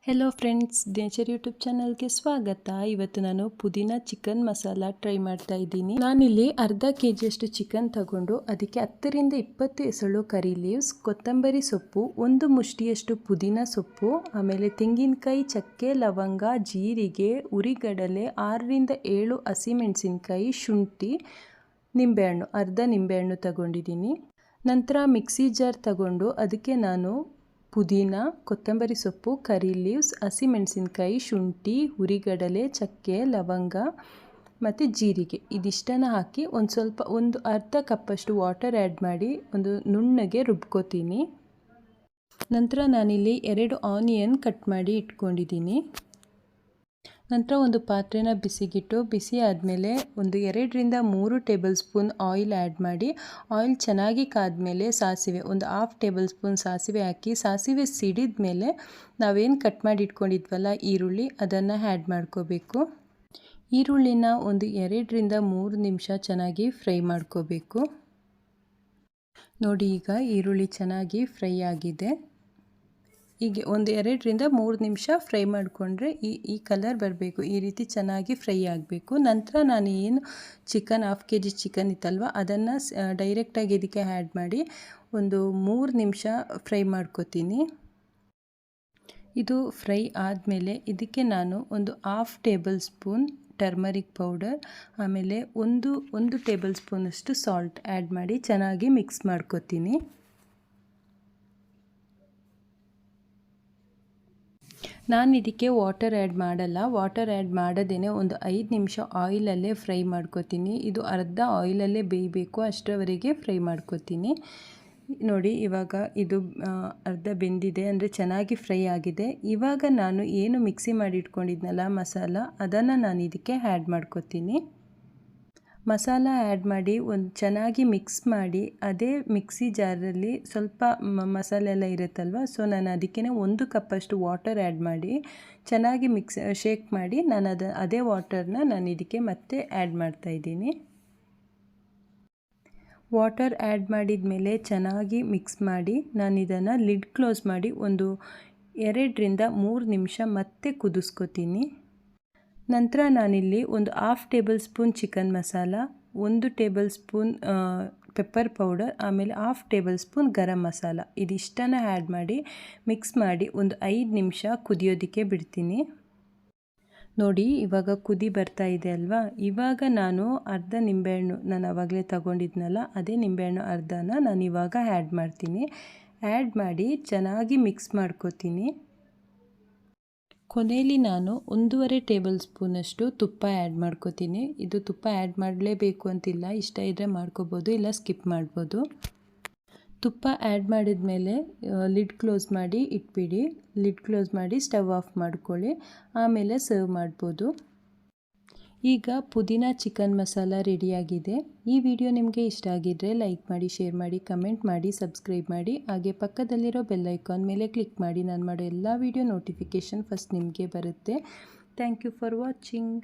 Hello friends, nature YouTube ಚಾನಲ್ಗೆ ಸ್ವಾಗತ. ಇವತ್ತು ನಾನು ಪುದೀನ ಚಿಕನ್ ಮಸಾಲ ಟ್ರೈ ಮಾಡ್ತಾ ಇದ್ದೀನಿ. ನಾನಿಲ್ಲಿ ಅರ್ಧ ಕೆಜಿಯಷ್ಟು ಚಿಕನ್ ತಗೊಂಡು ಅದಕ್ಕೆ 10 ರಿಂದ 20 ಎಸಳು ಕರಿ ಲೀವ್ಸ್, ಕೊತ್ತಂಬರಿ ಸೊಪ್ಪು, 1 ಮುಷ್ಟಿಯಷ್ಟು ಪುದೀನ ಸೊಪ್ಪು, ಆಮೇಲೆ ತೆಂಗಿನಕಾಯಿ, ಚಕ್ಕೆ, ಲವಂಗ, ಜೀರಿಗೆ, ಉರಿಗಡಲೆ, 6 ರಿಂದ 7 ಹಸಿಮೆಣಸಿನಕಾಯಿ, ಶುಂಠಿ, ನಿಂಬೆಹಣ್ಣು, ಅರ್ಧ ನಿಂಬೆಹಣ್ಣು ತಗೊಂಡಿದ್ದೀನಿ. ನಂತರ ಮಿಕ್ಸಿ ಜಾರ್ ತಗೊಂಡು ಅದಕ್ಕೆ ನಾನು ಪುದೀನ, ಕೊತ್ತಂಬರಿ ಸೊಪ್ಪು, ಕರಿ ಲೀವ್ಸ್, ಹಸಿಮೆಣಸಿನಕಾಯಿ, ಶುಂಠಿ, ಹುರಿಗಡಲೆ, ಚಕ್ಕೆ, ಲವಂಗ ಮತ್ತು ಜೀರಿಗೆ ಇದಿಷ್ಟನ್ನು ಹಾಕಿ ಒಂದು ಅರ್ಧ ಕಪ್ಪಷ್ಟು ವಾಟರ್ ಆ್ಯಡ್ ಮಾಡಿ ಒಂದು ನುಣ್ಣಗೆ ರುಬ್ಕೋತೀನಿ. ನಂತರ ನಾನಿಲ್ಲಿ 2 ಆನಿಯನ್ ಕಟ್ ಮಾಡಿ ಇಟ್ಕೊಂಡಿದ್ದೀನಿ. ನಂತರ ಒಂದು ಪಾತ್ರೆನ ಬಿಸಿಗಿಟ್ಟು ಬಿಸಿ ಆದಮೇಲೆ ಒಂದು 2 ರಿಂದ 3 ಟೇಬಲ್ ಸ್ಪೂನ್ ಆಯಿಲ್ ಆ್ಯಡ್ ಮಾಡಿ, ಆಯಿಲ್ ಚೆನ್ನಾಗಿ ಕಾದ್ಮೇಲೆ ಸಾಸಿವೆ, ಒಂದು ½ ಟೇಬಲ್ ಸ್ಪೂನ್ ಸಾಸಿವೆ ಹಾಕಿ, ಸಾಸಿವೆ ಸಿಡಿದ ಮೇಲೆ ನಾವೇನು ಕಟ್ ಮಾಡಿ ಇಟ್ಕೊಂಡಿದ್ವಲ್ಲ ಈರುಳ್ಳಿ, ಅದನ್ನು ಆ್ಯಡ್ ಮಾಡ್ಕೋಬೇಕು. ಈರುಳ್ಳಿನ ಒಂದು 2 ರಿಂದ 3 ನಿಮಿಷ ಚೆನ್ನಾಗಿ ಫ್ರೈ ಮಾಡ್ಕೋಬೇಕು. ನೋಡಿ, ಈಗ ಈರುಳ್ಳಿ ಚೆನ್ನಾಗಿ ಫ್ರೈ ಆಗಿದೆ. ಹೀಗೆ ಒಂದು 2 ರಿಂದ 3 ನಿಮಿಷ ಫ್ರೈ ಮಾಡಿಕೊಂಡ್ರೆ ಈ ಕಲರ್ ಬರಬೇಕು, ಈ ರೀತಿ ಚೆನ್ನಾಗಿ ಫ್ರೈ ಆಗಬೇಕು. ನಂತರ ನಾನು ಏನು ಚಿಕನ್ ½ kg ಚಿಕನ್ ಇತ್ತಲ್ವ ಅದನ್ನು ಡೈರೆಕ್ಟಾಗಿ ಇದಕ್ಕೆ ಆ್ಯಡ್ ಮಾಡಿ ಒಂದು 3 ನಿಮಿಷ ಫ್ರೈ ಮಾಡ್ಕೋತೀನಿ. ಇದು ಫ್ರೈ ಆದಮೇಲೆ ಇದಕ್ಕೆ ನಾನು ಒಂದು ½ ಟೇಬಲ್ ಸ್ಪೂನ್ ಟರ್ಮರಿಕ್ ಪೌಡರ್, ಆಮೇಲೆ ಒಂದು ಟೇಬಲ್ ಸ್ಪೂನಷ್ಟು ಸಾಲ್ಟ್ ಆ್ಯಡ್ ಮಾಡಿ ಚೆನ್ನಾಗಿ ಮಿಕ್ಸ್ ಮಾಡ್ಕೋತೀನಿ. ನಾನು ಇದಕ್ಕೆ ವಾಟರ್ ಆ್ಯಡ್ ಮಾಡಲ್ಲ. ವಾಟರ್ ಆ್ಯಡ್ ಮಾಡದೇನೆ ಒಂದು 5 ನಿಮಿಷ ಆಯಿಲಲ್ಲೇ ಫ್ರೈ ಮಾಡ್ಕೋತೀನಿ. ಇದು ಅರ್ಧ ಆಯಿಲಲ್ಲೇ ಬೇಯಬೇಕು, ಅಷ್ಟರವರೆಗೆ ಫ್ರೈ ಮಾಡ್ಕೋತೀನಿ. ನೋಡಿ, ಇವಾಗ ಇದು ಅರ್ಧ ಬೆಂದಿದೆ, ಅಂದರೆ ಚೆನ್ನಾಗಿ ಫ್ರೈ ಆಗಿದೆ. ಇವಾಗ ನಾನು ಏನು ಮಿಕ್ಸಿ ಮಾಡಿ ಇಟ್ಕೊಂಡಿದ್ನಲ್ಲ ಮಸಾಲ, ಅದನ್ನು ನಾನು ಇದಕ್ಕೆ ಆ್ಯಡ್ ಮಾಡ್ಕೋತೀನಿ. ಮಸಾಲ ಆ್ಯಡ್ ಮಾಡಿ ಚೆನ್ನಾಗಿ ಮಿಕ್ಸ್ ಮಾಡಿ, ಅದೇ ಮಿಕ್ಸಿ ಜಾರಲ್ಲಿ ಸ್ವಲ್ಪ ಮಸಾಲೆ ಎಲ್ಲ ಇರುತ್ತಲ್ವ, ಸೊ ನಾನು ಅದಕ್ಕೆ 1 ಕಪ್ಪಷ್ಟು ವಾಟರ್ ಆ್ಯಡ್ ಮಾಡಿ ಚೆನ್ನಾಗಿ ಶೇಕ್ ಮಾಡಿ ನಾನು ಅದೇ ವಾಟರ್ನ ನಾನು ಇದಕ್ಕೆ ಮತ್ತೆ ಆ್ಯಡ್ ಮಾಡ್ತಾಯಿದ್ದೀನಿ. ವಾಟರ್ ಆ್ಯಡ್ ಮಾಡಿದ ಮೇಲೆ ಚೆನ್ನಾಗಿ ಮಿಕ್ಸ್ ಮಾಡಿ ನಾನು ಇದನ್ನು ಲಿಡ್ ಕ್ಲೋಸ್ ಮಾಡಿ ಒಂದು 2 ರಿಂದ 3 ನಿಮಿಷ ಮತ್ತೆ ಕುದಿಸ್ಕೋತೀನಿ. ನಂತರ ನಾನಿಲ್ಲಿ ಒಂದು ½ table spoon chicken masala, 1 table spoon pepper powder, ಆಮೇಲೆ ½ ಟೇಬಲ್ ಸ್ಪೂನ್ ಗರಂ ಮಸಾಲ ಇದಿಷ್ಟನ್ನು ಆ್ಯಡ್ ಮಾಡಿ ಮಿಕ್ಸ್ ಮಾಡಿ ಒಂದು 5 ನಿಮಿಷ ಕುದಿಯೋದಕ್ಕೆ ಬಿಡ್ತೀನಿ. ನೋಡಿ, ಇವಾಗ ಕುದಿ ಬರ್ತಾ ಇದೆ ಅಲ್ವಾ. ಇವಾಗ ನಾನು ಅರ್ಧ ನಿಂಬೆಹಣ್ಣು, ನಾನು ಆವಾಗಲೇ ತಗೊಂಡಿದ್ನಲ್ಲ ಅದೇ ನಿಂಬೆಹಣ್ಣು ಅರ್ಧನ ನಾನು ಇವಾಗ ಆ್ಯಡ್ ಮಾಡ್ತೀನಿ. ಆ್ಯಡ್ ಮಾಡಿ ಚೆನ್ನಾಗಿ ಮಿಕ್ಸ್ ಮಾಡ್ಕೋತೀನಿ. ಕೊನೆಯಲ್ಲಿ ನಾನು 1.5 ಟೇಬಲ್ ಸ್ಪೂನಷ್ಟು ತುಪ್ಪ ಆ್ಯಡ್ ಮಾಡ್ಕೋತೀನಿ. ಇದು ತುಪ್ಪ ಆ್ಯಡ್ ಮಾಡಲೇಬೇಕು ಅಂತಿಲ್ಲ, ಇಷ್ಟ ಇದ್ದರೆ ಮಾಡ್ಕೋಬೋದು, ಇಲ್ಲ ಸ್ಕಿಪ್ ಮಾಡ್ಬೋದು. ತುಪ್ಪ ಆ್ಯಡ್ ಮಾಡಿದ ಮೇಲೆ ಲಿಡ್ ಕ್ಲೋಸ್ ಮಾಡಿ ಇಟ್ಬಿಡಿ. ಲಿಡ್ ಕ್ಲೋಸ್ ಮಾಡಿ ಸ್ಟವ್ ಆಫ್ ಮಾಡ್ಕೊಳ್ಳಿ, ಆಮೇಲೆ ಸರ್ವ್ ಮಾಡ್ಬೋದು. ಈಗ ಪುದೀನ ಚಿಕನ್ ಮಸಾಲ ರೆಡಿಯಾಗಿದೆ. ಈ ವಿಡಿಯೋ ನಿಮಗೆ ಇಷ್ಟ ಆಗಿದ್ದರೆ ಲೈಕ್ ಮಾಡಿ, ಶೇರ್ ಮಾಡಿ, ಕಮೆಂಟ್ ಮಾಡಿ, ಸಬ್ಸ್ಕ್ರೈಬ್ ಮಾಡಿ, ಹಾಗೆ ಪಕ್ಕದಲ್ಲಿರೋ ಬೆಲ್ ಐಕಾನ್ ಮೇಲೆ ಕ್ಲಿಕ್ ಮಾಡಿ. ನಾನು ಮಾಡೋ ಎಲ್ಲ ವಿಡಿಯೋ ನೋಟಿಫಿಕೇಷನ್ ಫಸ್ಟ್ ನಿಮಗೆ ಬರುತ್ತೆ. Thank you for watching.